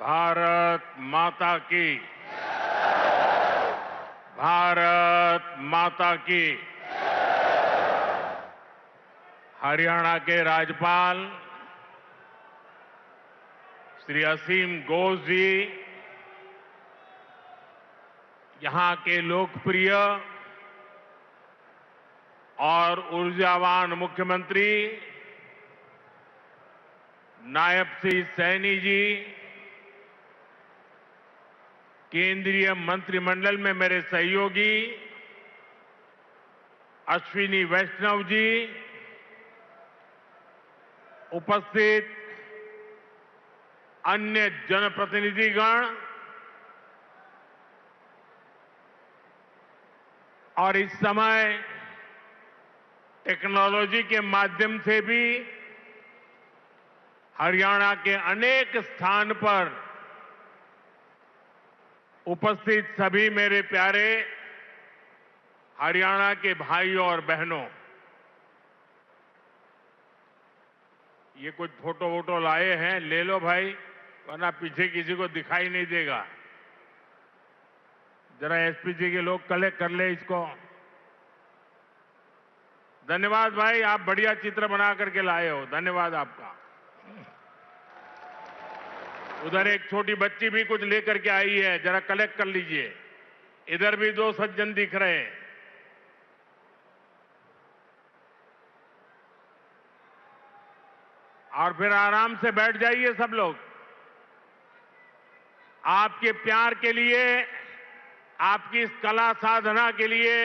भारत माता की। भारत माता की। हरियाणा के राज्यपाल श्री असीम घोष जी, यहां के लोकप्रिय और ऊर्जावान मुख्यमंत्री नायब सिंह सैनी जी, केंद्रीय मंत्रिमंडल में मेरे सहयोगी अश्विनी वैष्णव जी, उपस्थित अन्य जनप्रतिनिधिगण और इस समय टेक्नोलॉजी के माध्यम से भी हरियाणा के अनेक स्थान पर उपस्थित सभी मेरे प्यारे हरियाणा के भाइयों और बहनों, ये कुछ फोटो वोटो लाए हैं, ले लो भाई, वरना पीछे किसी को दिखाई नहीं देगा। जरा एसपी जी के लोग कलेक्ट कर ले इसको। धन्यवाद भाई, आप बढ़िया चित्र बना करके लाए हो, धन्यवाद आपका। उधर एक छोटी बच्ची भी कुछ लेकर के आई है, जरा कलेक्ट कर लीजिए। इधर भी दो सज्जन दिख रहे हैं। और फिर आराम से बैठ जाइए सब लोग। आपके प्यार के लिए, आपकी इस कला साधना के लिए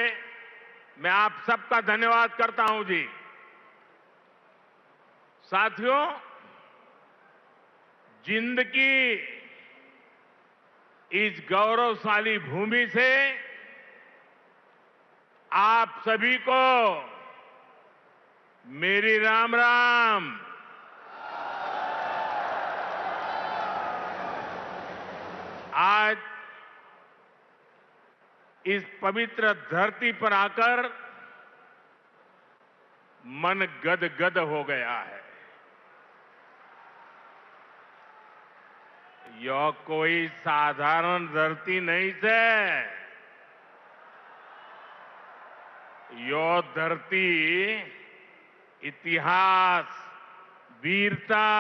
मैं आप सबका धन्यवाद करता हूं जी। साथियों, जिंद की इस गौरवशाली भूमि से आप सभी को मेरी राम राम। आज इस पवित्र धरती पर आकर मन गदगद हो गया है। यह कोई साधारण धरती नहीं से, यह धरती इतिहास, वीरता,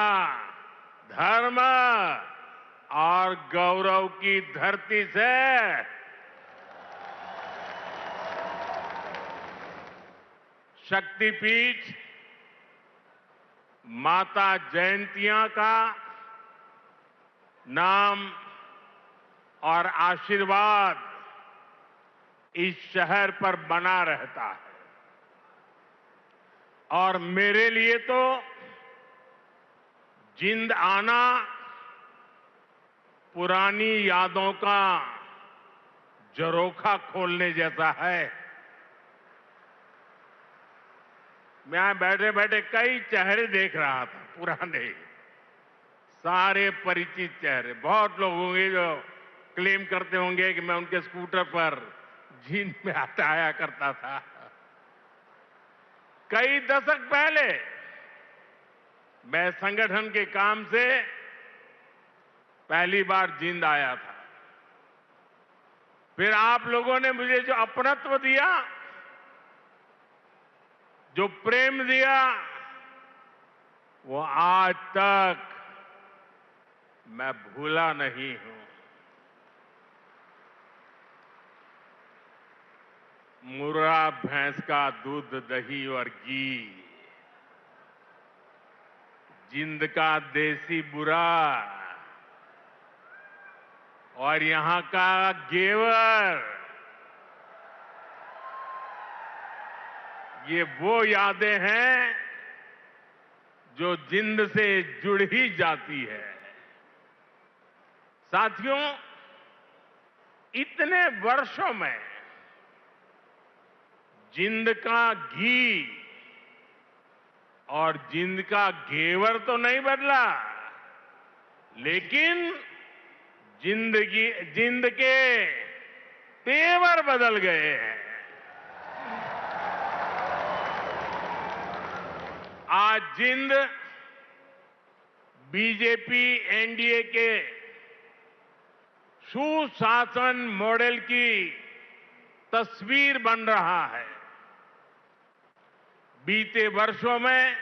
धर्म और गौरव की धरती से शक्तिपीठ माता जयंतिया का नाम और आशीर्वाद इस शहर पर बना रहता है। और मेरे लिए तो जिंद आना पुरानी यादों का झरोखा खोलने जैसा है। मैं यहां बैठे बैठे कई चेहरे देख रहा था, पुराने, सारे परिचित चेहरे। बहुत लोग होंगे जो क्लेम करते होंगे कि मैं उनके स्कूटर पर जींद में आया करता था। कई दशक पहले मैं संगठन के काम से पहली बार जींद आया था। फिर आप लोगों ने मुझे जो अपनत्व दिया, जो प्रेम दिया, वो आज तक मैं भूला नहीं हूं। मुर्रा भैंस का दूध, दही और घी, जिंद का देसी बुरा और यहां का घेवर, ये वो यादें हैं जो जिंद से जुड़ ही जाती है। साथियों, इतने वर्षों में जिंद का घी और जिंद का घेवर तो नहीं बदला, लेकिन जिंद के तेवर बदल गए हैं। आज जिंद बीजेपी एनडीए के सुशासन मॉडल की तस्वीर बन रहा है। बीते वर्षों में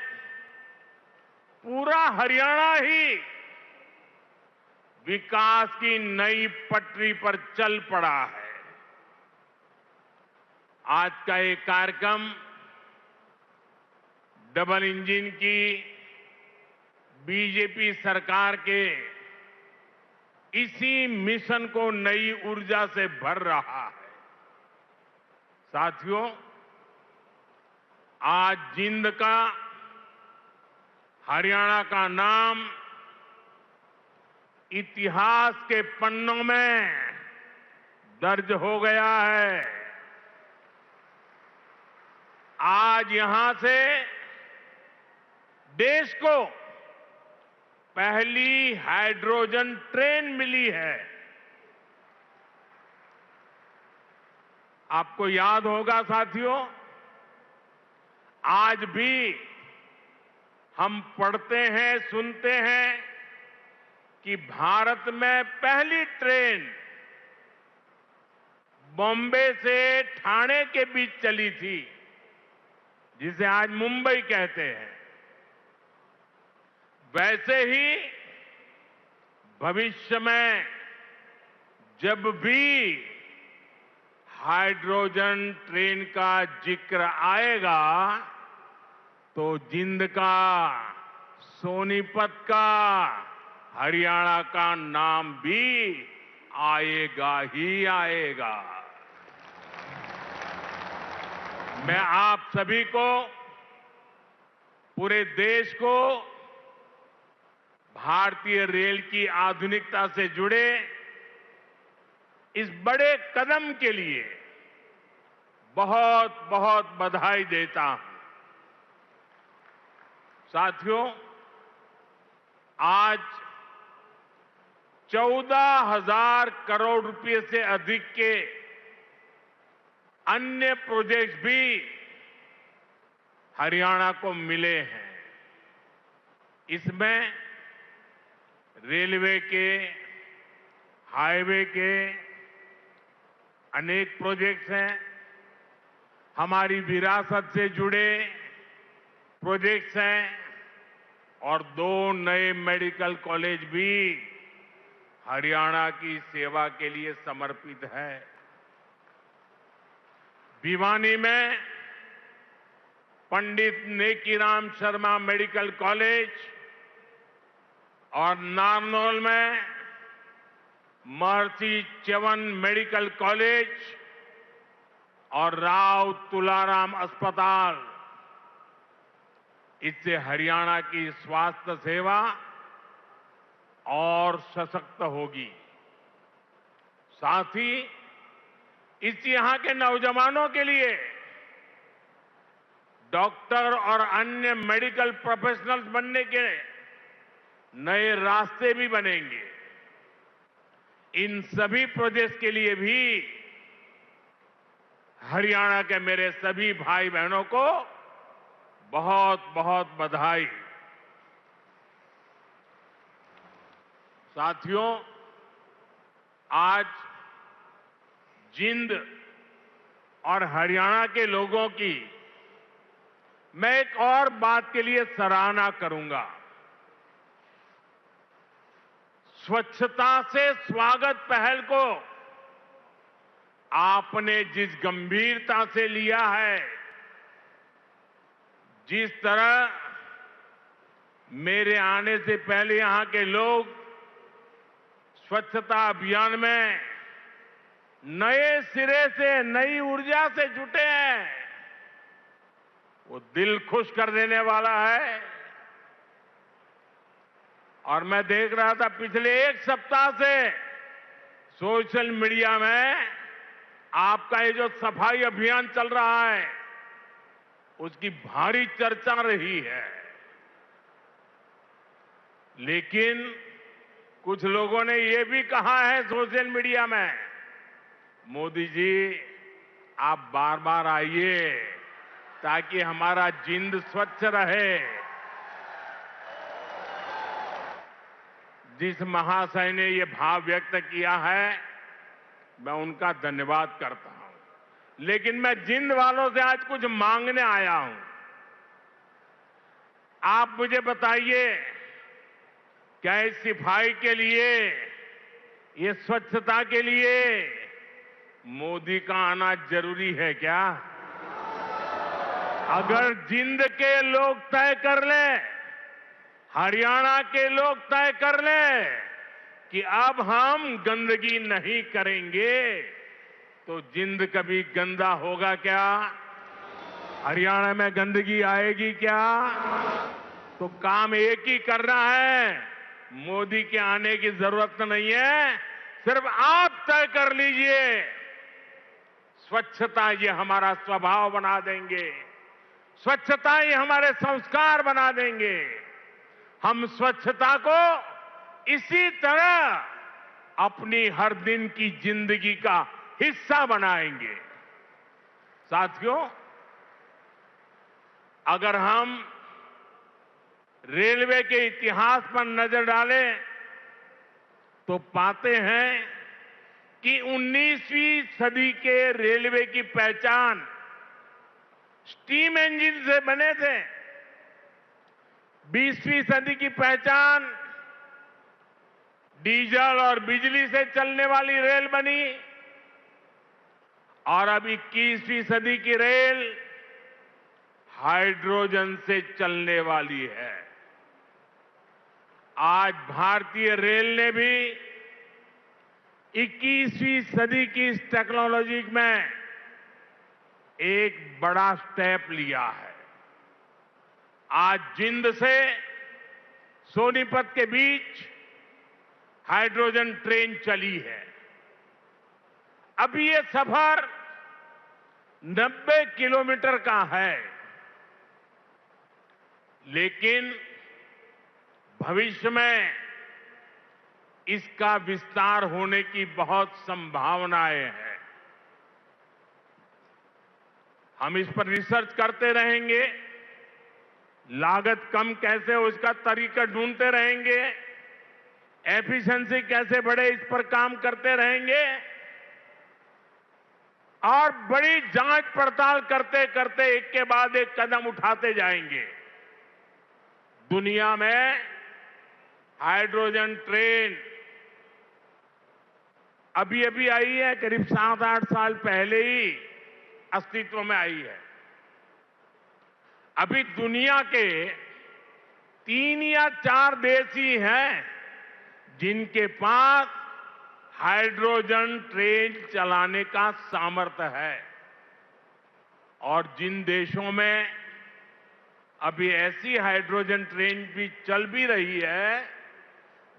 पूरा हरियाणा ही विकास की नई पटरी पर चल पड़ा है। आज का ये कार्यक्रम डबल इंजन की बीजेपी सरकार के इसी मिशन को नई ऊर्जा से भर रहा है। साथियों, आज जिंद का, हरियाणा का नाम इतिहास के पन्नों में दर्ज हो गया है। आज यहां से देश को पहली हाइड्रोजन ट्रेन मिली है। आपको याद होगा साथियों, आज भी हम पढ़ते हैं, सुनते हैं कि भारत में पहली ट्रेन बॉम्बे से ठाणे के बीच चली थी, जिसे आज मुंबई कहते हैं। वैसे ही भविष्य में जब भी हाइड्रोजन ट्रेन का जिक्र आएगा तो जिंद का, सोनीपत का, हरियाणा का नाम भी आएगा ही आएगा। मैं आप सभी को, पूरे देश को भारतीय रेल की आधुनिकता से जुड़े इस बड़े कदम के लिए बहुत बहुत बधाई देता हूं। साथियों, आज 14,000 करोड़ रुपए से अधिक के अन्य प्रोजेक्ट्स भी हरियाणा को मिले हैं। इसमें रेलवे के, हाईवे के अनेक प्रोजेक्ट्स हैं, हमारी विरासत से जुड़े प्रोजेक्ट्स हैं और 2 नए मेडिकल कॉलेज भी हरियाणा की सेवा के लिए समर्पित है। भिवानी में पंडित नेकीराम शर्मा मेडिकल कॉलेज और नारनौल में महर्षि च्यवन मेडिकल कॉलेज और राव तुलाराम अस्पताल, इससे हरियाणा की स्वास्थ्य सेवा और सशक्त होगी। साथ ही इस यहां के नौजवानों के लिए डॉक्टर और अन्य मेडिकल प्रोफेशनल्स बनने के नए रास्ते भी बनेंगे। इन सभी प्रोजेक्ट्स के लिए भी हरियाणा के मेरे सभी भाई बहनों को बहुत बहुत बधाई। साथियों, आज जिंद और हरियाणा के लोगों की मैं एक और बात के लिए सराहना करूंगा। स्वच्छता से स्वागत पहल को आपने जिस गंभीरता से लिया है, जिस तरह मेरे आने से पहले यहां के लोग स्वच्छता अभियान में नए सिरे से, नई ऊर्जा से जुटे हैं, वो दिल खुश कर देने वाला है। और मैं देख रहा था पिछले 1 सप्ताह से सोशल मीडिया में आपका ये जो सफाई अभियान चल रहा है, उसकी भारी चर्चा रही है। लेकिन कुछ लोगों ने ये भी कहा है सोशल मीडिया में, मोदी जी आप बार बार आइए ताकि हमारा जिंद स्वच्छ रहे। जिस महाशय ने ये भाव व्यक्त किया है, मैं उनका धन्यवाद करता हूं। लेकिन मैं जिंद वालों से आज कुछ मांगने आया हूं। आप मुझे बताइए, क्या इस सिफाई के लिए, ये स्वच्छता के लिए मोदी का आना जरूरी है क्या? अगर जिंद के लोग तय कर ले, हरियाणा के लोग तय कर ले कि अब हम गंदगी नहीं करेंगे, तो जिंद कभी गंदा होगा क्या? हरियाणा में गंदगी आएगी क्या? तो काम एक ही करना है, मोदी के आने की जरूरत नहीं है, सिर्फ आप तय कर लीजिए। स्वच्छता ये हमारा स्वभाव बना देंगे, स्वच्छता ये हमारे संस्कार बना देंगे। हम स्वच्छता को इसी तरह अपनी हर दिन की जिंदगी का हिस्सा बनाएंगे। साथियों, अगर हम रेलवे के इतिहास पर नजर डालें तो पाते हैं कि 19वीं सदी के रेलवे की पहचान स्टीम इंजन से बने थे। 20वीं सदी की पहचान डीजल और बिजली से चलने वाली रेल बनी, और अब 21वीं सदी की रेल हाइड्रोजन से चलने वाली है। आज भारतीय रेल ने भी 21वीं सदी की इस टेक्नोलॉजी में एक बड़ा स्टेप लिया है। आज जिंद से सोनीपत के बीच हाइड्रोजन ट्रेन चली है। अभी ये सफर 90 किलोमीटर का है, लेकिन भविष्य में इसका विस्तार होने की बहुत संभावनाएं हैं। हम इस पर रिसर्च करते रहेंगे, लागत कम कैसे हो इसका तरीका ढूंढते रहेंगे, एफिशिएंसी कैसे बढ़े इस पर काम करते रहेंगे, और बड़ी जांच पड़ताल करते करते एक के बाद एक कदम उठाते जाएंगे। दुनिया में हाइड्रोजन ट्रेन अभी अभी आई है, करीब 7-8 साल पहले ही अस्तित्व में आई है। अभी दुनिया के 3 या 4 देश ही हैं जिनके पास हाइड्रोजन ट्रेन चलाने का सामर्थ्य है, और जिन देशों में अभी ऐसी हाइड्रोजन ट्रेन भी चल भी रही है,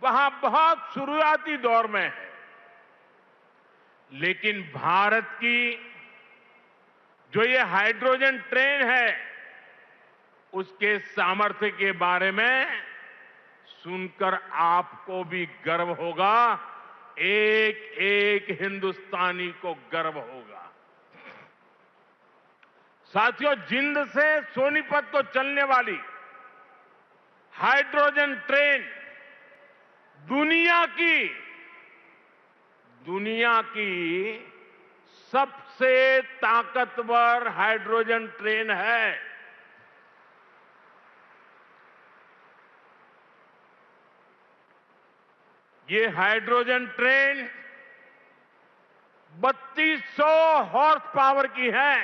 वहां बहुत शुरुआती दौर में है। लेकिन भारत की जो ये हाइड्रोजन ट्रेन है, उसके सामर्थ्य के बारे में सुनकर आपको भी गर्व होगा, एक एक हिंदुस्तानी को गर्व होगा। साथियों, जिंद से सोनीपत को चलने वाली हाइड्रोजन ट्रेन दुनिया की सबसे ताकतवर हाइड्रोजन ट्रेन है। ये हाइड्रोजन ट्रेन 3200 हॉर्स पावर की है,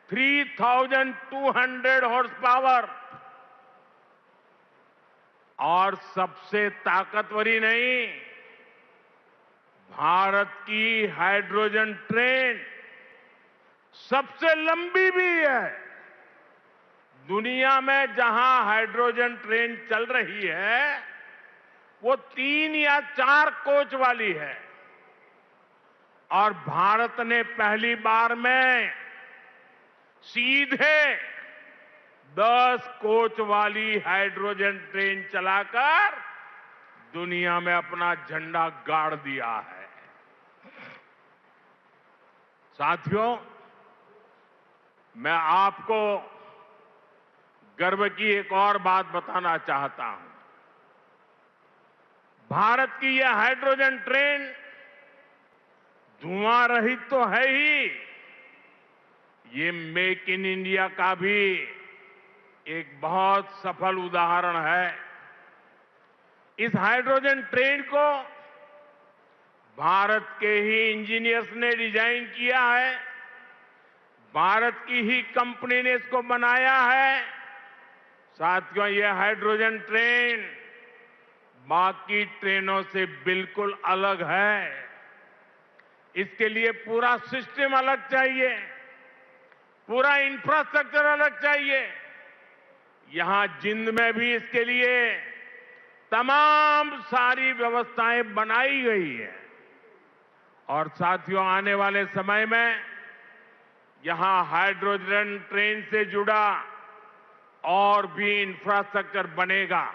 3200 हॉर्स पावर। और सबसे ताकतवर ही नहीं, भारत की हाइड्रोजन ट्रेन सबसे लंबी भी है। दुनिया में जहां हाइड्रोजन ट्रेन चल रही है, वो 3 या 4 कोच वाली है, और भारत ने पहली बार में सीधे 10 कोच वाली हाइड्रोजन ट्रेन चलाकर दुनिया में अपना झंडा गाड़ दिया है। साथियों, मैं आपको गर्व की एक और बात बताना चाहता हूं। भारत की यह हाइड्रोजन ट्रेन धुआं रहित तो है ही, ये मेक इन इंडिया का भी एक बहुत सफल उदाहरण है। इस हाइड्रोजन ट्रेन को भारत के ही इंजीनियर्स ने डिजाइन किया है, भारत की ही कंपनी ने इसको बनाया है। साथियों, यह हाइड्रोजन ट्रेन बाकी ट्रेनों से बिल्कुल अलग है। इसके लिए पूरा सिस्टम अलग चाहिए, पूरा इंफ्रास्ट्रक्चर अलग चाहिए। यहां जिंद में भी इसके लिए तमाम सारी व्यवस्थाएं बनाई गई है। और साथियों, आने वाले समय में यहां हाइड्रोजन ट्रेन से जुड़ा और भी इंफ्रास्ट्रक्चर बनेगा।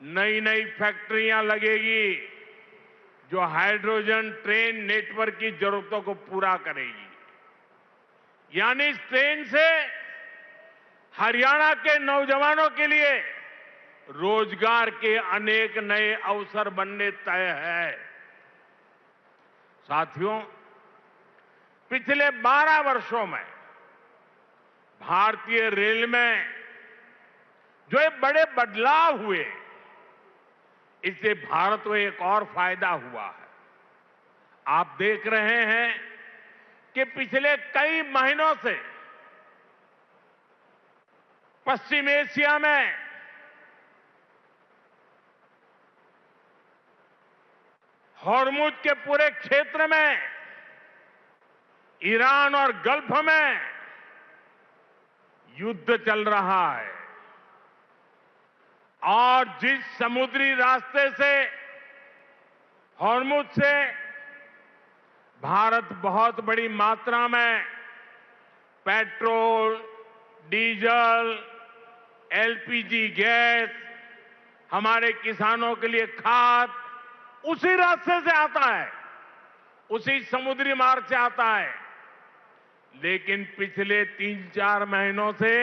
नई नई फैक्ट्रियां लगेगी जो हाइड्रोजन ट्रेन नेटवर्क की जरूरतों को पूरा करेगी। यानी इस ट्रेन से हरियाणा के नौजवानों के लिए रोजगार के अनेक नए अवसर बनने तय है। साथियों, पिछले 12 वर्षों में भारतीय रेल में जो ये बड़े बदलाव हुए, इससे भारत को एक और फायदा हुआ है। आप देख रहे हैं कि पिछले कई महीनों से पश्चिम एशिया में हॉर्मुज के पूरे क्षेत्र में, ईरान और गल्फ में युद्ध चल रहा है। और जिस समुद्री रास्ते से, हॉर्मुज से भारत बहुत बड़ी मात्रा में पेट्रोल, डीजल, एलपीजी गैस, हमारे किसानों के लिए खाद, उसी रास्ते से आता है, उसी समुद्री मार्ग से आता है। लेकिन पिछले 3-4 महीनों से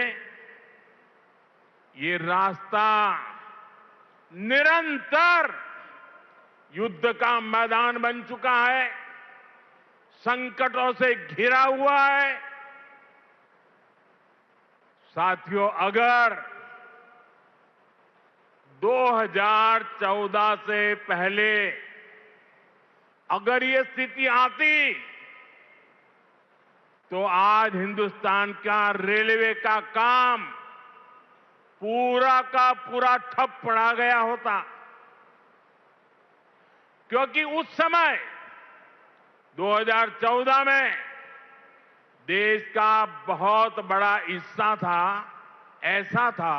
ये रास्ता निरंतर युद्ध का मैदान बन चुका है, संकटों से घिरा हुआ है। साथियों, अगर 2014 से पहले अगर ये स्थिति आती तो आज हिंदुस्तान का रेलवे का काम पूरा का पूरा ठप पड़ा गया होता। क्योंकि उस समय 2014 में देश का बहुत बड़ा हिस्सा था, ऐसा था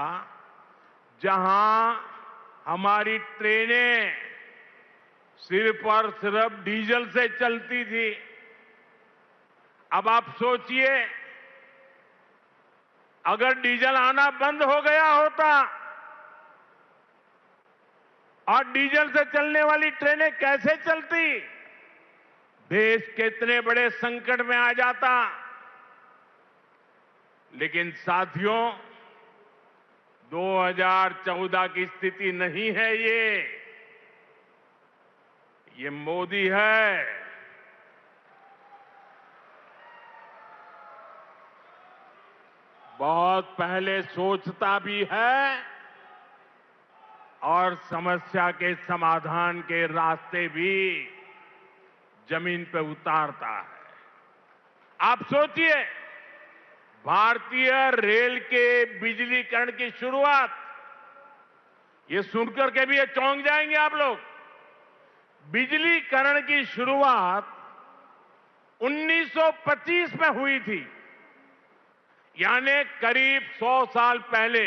जहां हमारी ट्रेनें सिर्फ और सिर्फ डीजल से चलती थी। अब आप सोचिए, अगर डीजल आना बंद हो गया होता और डीजल से चलने वाली ट्रेनें कैसे चलती, देश कितने बड़े संकट में आ जाता। लेकिन साथियों, 2014 की स्थिति नहीं है ये मोदी है। बहुत पहले सोचता भी है और समस्या के समाधान के रास्ते भी जमीन पे उतारता है। आप सोचिए, भारतीय रेल के बिजलीकरण की शुरुआत, ये सुनकर के भी ये चौंक जाएंगे आप लोग। बिजलीकरण की शुरुआत 1925 में हुई थी, यानी करीब 100 साल पहले।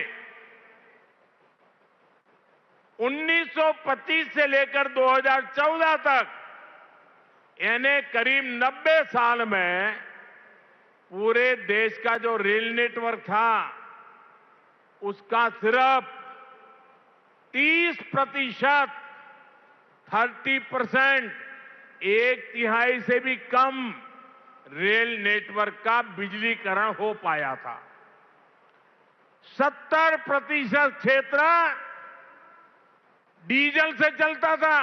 1925 से लेकर 2014 तक, यानी करीब 90 साल में पूरे देश का जो रेल नेटवर्क था, उसका सिर्फ 30%, 30%, 1/3 से भी कम रेल नेटवर्क का बिजलीकरण हो पाया था। 70% क्षेत्र डीजल से चलता था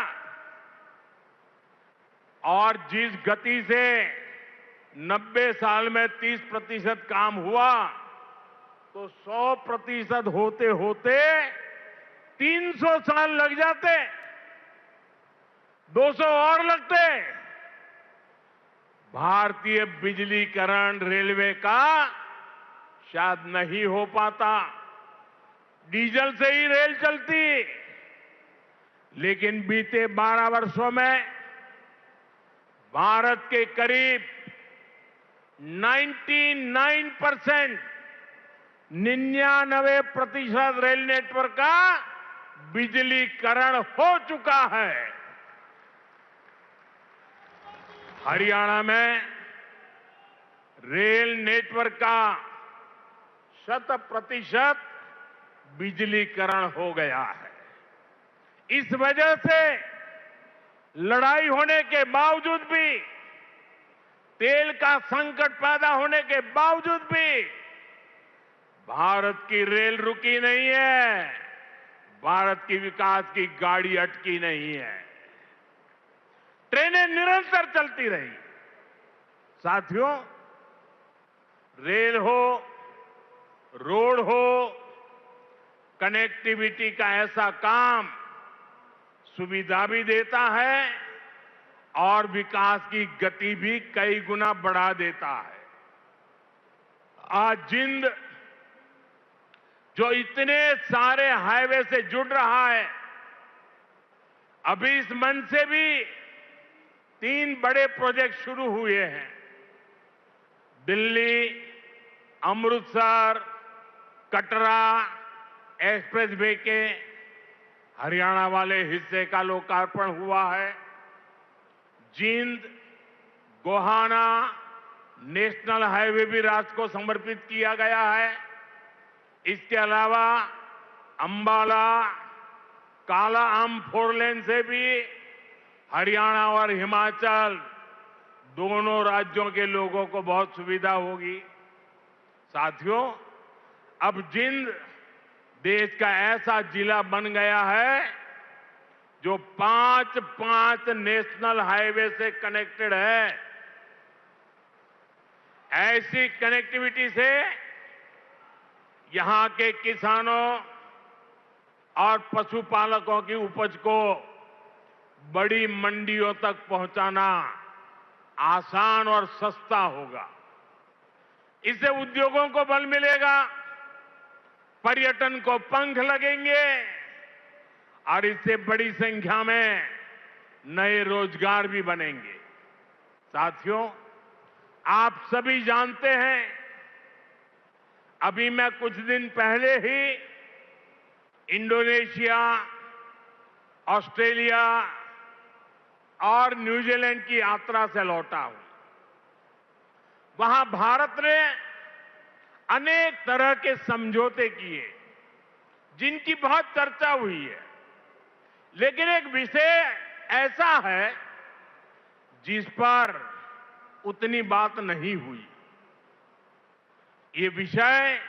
और जिस गति से 90 साल में 30% काम हुआ तो 100% होते होते 300 साल लग जाते, 200 और लगते। भारतीय बिजलीकरण रेलवे का शायद नहीं हो पाता, डीजल से ही रेल चलती। लेकिन बीते 12 वर्षों में भारत के करीब 99% रेल नेटवर्क का बिजलीकरण हो चुका है। हरियाणा में रेल नेटवर्क का 100% बिजलीकरण हो गया है। इस वजह से लड़ाई होने के बावजूद भी, तेल का संकट पैदा होने के बावजूद भी भारत की रेल रुकी नहीं है, भारत की विकास की गाड़ी अटकी नहीं है, ट्रेनें निरंतर चलती रही। साथियों, रेल हो, रोड हो, कनेक्टिविटी का ऐसा काम सुविधा भी देता है और विकास की गति भी कई गुना बढ़ा देता है। आज जिंद जो इतने सारे हाईवे से जुड़ रहा है, अभी इस मंच से भी 3 बड़े प्रोजेक्ट शुरू हुए हैं। दिल्ली, अमृतसर, कटरा एक्सप्रेस वे के हरियाणा वाले हिस्से का लोकार्पण हुआ है। जींद गोहाना नेशनल हाईवे भी राष्ट्र को समर्पित किया गया है। इसके अलावा अंबाला काला आम 4 लेन से भी हरियाणा और हिमाचल दोनों राज्यों के लोगों को बहुत सुविधा होगी। साथियों, अब जिंद देश का ऐसा जिला बन गया है जो 5 नेशनल हाईवे से कनेक्टेड है। ऐसी कनेक्टिविटी से यहां के किसानों और पशुपालकों की उपज को बड़ी मंडियों तक पहुंचाना आसान और सस्ता होगा। इससे उद्योगों को बल मिलेगा, पर्यटन को पंख लगेंगे और इससे बड़ी संख्या में नए रोजगार भी बनेंगे। साथियों, आप सभी जानते हैं, अभी मैं कुछ दिन पहले ही इंडोनेशिया, ऑस्ट्रेलिया और न्यूजीलैंड की यात्रा से लौटा हूं। वहां भारत ने अनेक तरह के समझौते किए जिनकी बहुत चर्चा हुई है, लेकिन एक विषय ऐसा है जिस पर उतनी बात नहीं हुई। ये विषय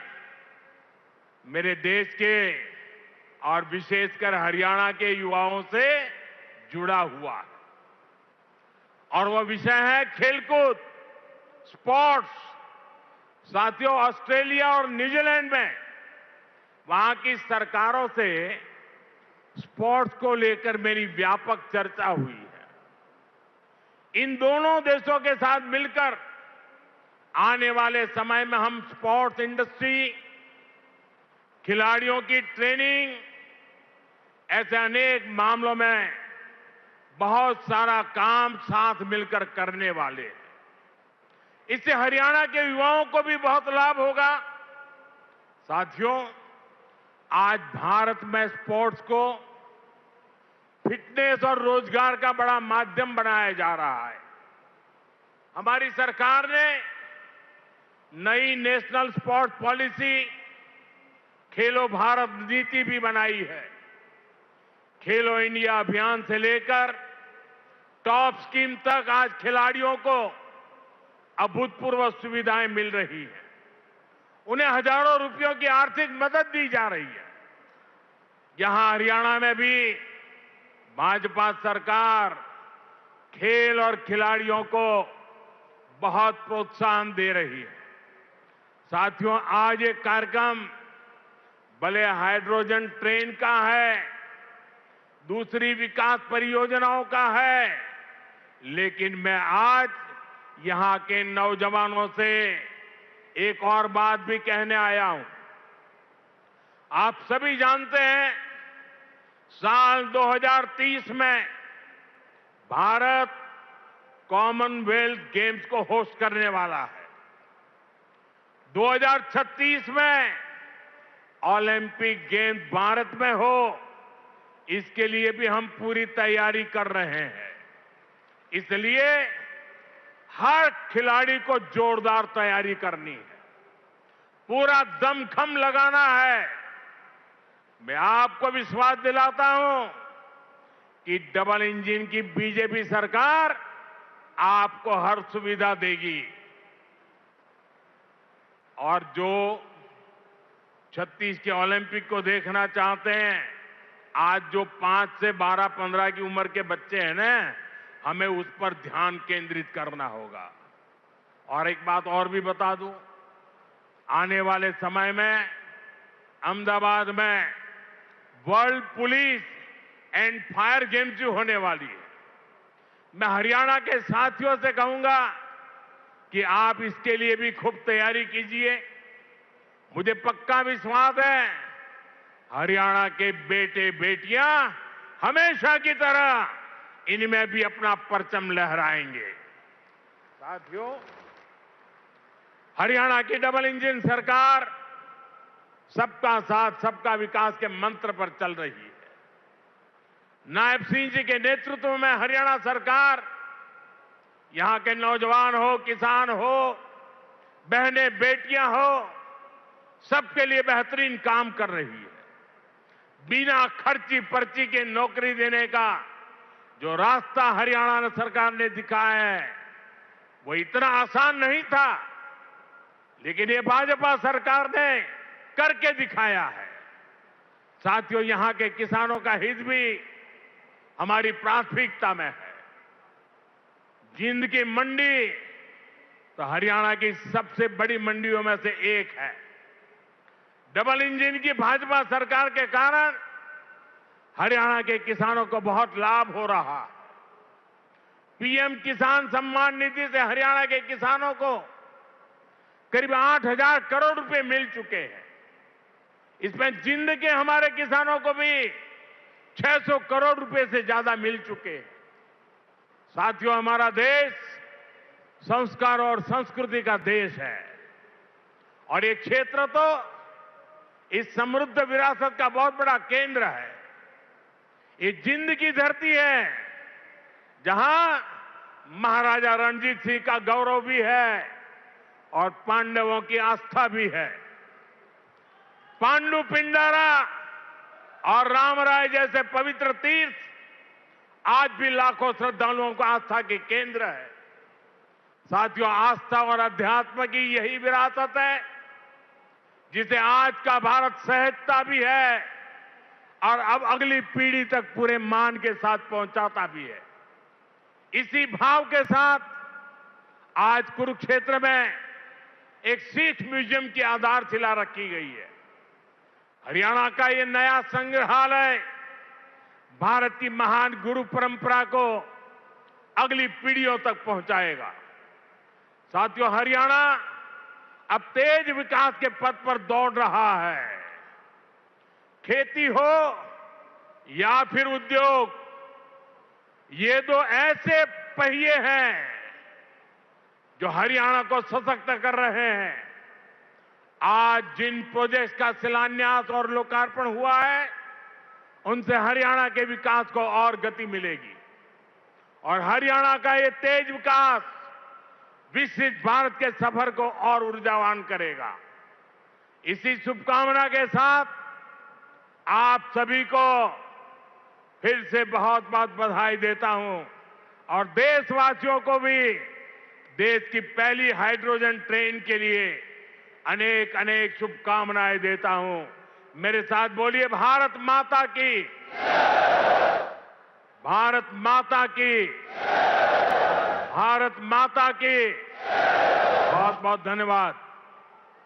मेरे देश के और विशेषकर हरियाणा के युवाओं से जुड़ा हुआ है और वह विषय है खेलकूद, स्पोर्ट्स। साथियों, ऑस्ट्रेलिया और न्यूजीलैंड में वहां की सरकारों से स्पोर्ट्स को लेकर मेरी व्यापक चर्चा हुई है। इन दोनों देशों के साथ मिलकर आने वाले समय में हम स्पोर्ट्स इंडस्ट्री, खिलाड़ियों की ट्रेनिंग, ऐसे अनेक मामलों में बहुत सारा काम साथ मिलकर करने वाले हैं। इससे हरियाणा के युवाओं को भी बहुत लाभ होगा। साथियों, आज भारत में स्पोर्ट्स को फिटनेस और रोजगार का बड़ा माध्यम बनाया जा रहा है। हमारी सरकार ने नई नेशनल स्पोर्ट्स पॉलिसी, खेलो भारत नीति भी बनाई है। खेलो इंडिया अभियान से लेकर टॉप स्कीम तक आज खिलाड़ियों को अभूतपूर्व सुविधाएं मिल रही हैं। उन्हें हजारों रुपयों की आर्थिक मदद दी जा रही है। यहां हरियाणा में भी भाजपा सरकार खेल और खिलाड़ियों को बहुत प्रोत्साहन दे रही है। साथियों, आज ये कार्यक्रम भले हाइड्रोजन ट्रेन का है, दूसरी विकास परियोजनाओं का है, लेकिन मैं आज यहां के नौजवानों से एक और बात भी कहने आया हूं। आप सभी जानते हैं, साल 2030 में भारत कॉमनवेल्थ गेम्स को होस्ट करने वाला है। 2036 में ओलंपिक गेम्स भारत में हो, इसके लिए भी हम पूरी तैयारी कर रहे हैं। इसलिए हर खिलाड़ी को जोरदार तैयारी करनी है, पूरा दमखम लगाना है। मैं आपको विश्वास दिलाता हूं कि डबल इंजन की बीजेपी सरकार आपको हर सुविधा देगी। और जो 36 के ओलंपिक को देखना चाहते हैं, आज जो 5 से 12-15 की उम्र के बच्चे हैं ना, हमें उस पर ध्यान केंद्रित करना होगा। और एक बात और भी बता दूं, आने वाले समय में अहमदाबाद में world police and fire games जो होने वाली है, मैं हरियाणा के साथियों से कहूंगा कि आप इसके लिए भी खूब तैयारी कीजिए। मुझे पक्का विश्वास है, हरियाणा के बेटे बेटियां हमेशा की तरह इनमें भी अपना परचम लहराएंगे। साथियों, हरियाणा की डबल इंजन सरकार सबका साथ सबका विकास के मंत्र पर चल रही है। नायब सिंह जी के नेतृत्व में हरियाणा सरकार यहां के नौजवान हो, किसान हो, बहनें बेटियां हो, सबके लिए बेहतरीन काम कर रही है। बिना खर्ची पर्ची के नौकरी देने का जो रास्ता हरियाणा सरकार ने दिखाया है, वो इतना आसान नहीं था, लेकिन ये भाजपा सरकार ने करके दिखाया है। साथियों, यहां के किसानों का हित भी हमारी प्राथमिकता में है। जिंद की मंडी तो हरियाणा की सबसे बड़ी मंडियों में से एक है। डबल इंजन की भाजपा सरकार के कारण हरियाणा के किसानों को बहुत लाभ हो रहा है। पीएम किसान सम्मान निधि से हरियाणा के किसानों को करीब 8,000 करोड़ रुपए मिल चुके हैं। इसमें जिंद के हमारे किसानों को भी 600 करोड़ रुपए से ज्यादा मिल चुके हैं। साथियों, हमारा देश संस्कार और संस्कृति का देश है, और ये क्षेत्र तो इस समृद्ध विरासत का बहुत बड़ा केंद्र है। ये जिंद की धरती है, जहां महाराजा रणजीत सिंह का गौरव भी है और पांडवों की आस्था भी है। पांडु पिंडारा और रामराय जैसे पवित्र तीर्थ आज भी लाखों श्रद्धालुओं को आस्था के केंद्र है। साथियों, आस्था और अध्यात्म की यही विरासत है जिसे आज का भारत सहजता भी है और अब अगली पीढ़ी तक पूरे मान के साथ पहुंचाता भी है। इसी भाव के साथ आज कुरुक्षेत्र में एक सिख म्यूजियम की आधारशिला रखी गई है। हरियाणा का ये नया संग्रहालय भारत की महान गुरु परंपरा को अगली पीढ़ियों तक पहुंचाएगा। साथियों, हरियाणा अब तेज विकास के पथ पर दौड़ रहा है। खेती हो या फिर उद्योग, ये दो ऐसे पहिए हैं जो हरियाणा को सशक्त कर रहे हैं। आज जिन प्रोजेक्ट्स का शिलान्यास और लोकार्पण हुआ है, उनसे हरियाणा के विकास को और गति मिलेगी और हरियाणा का ये तेज विकास विकसित भारत के सफर को और ऊर्जावान करेगा। इसी शुभकामना के साथ आप सभी को फिर से बहुत बहुत बधाई देता हूं और देशवासियों को भी देश की पहली हाइड्रोजन ट्रेन के लिए अनेक अनेक शुभकामनाएं देता हूं। मेरे साथ बोलिए, भारत माता की। भारत माता की, भारत माता की। बहुत बहुत धन्यवाद।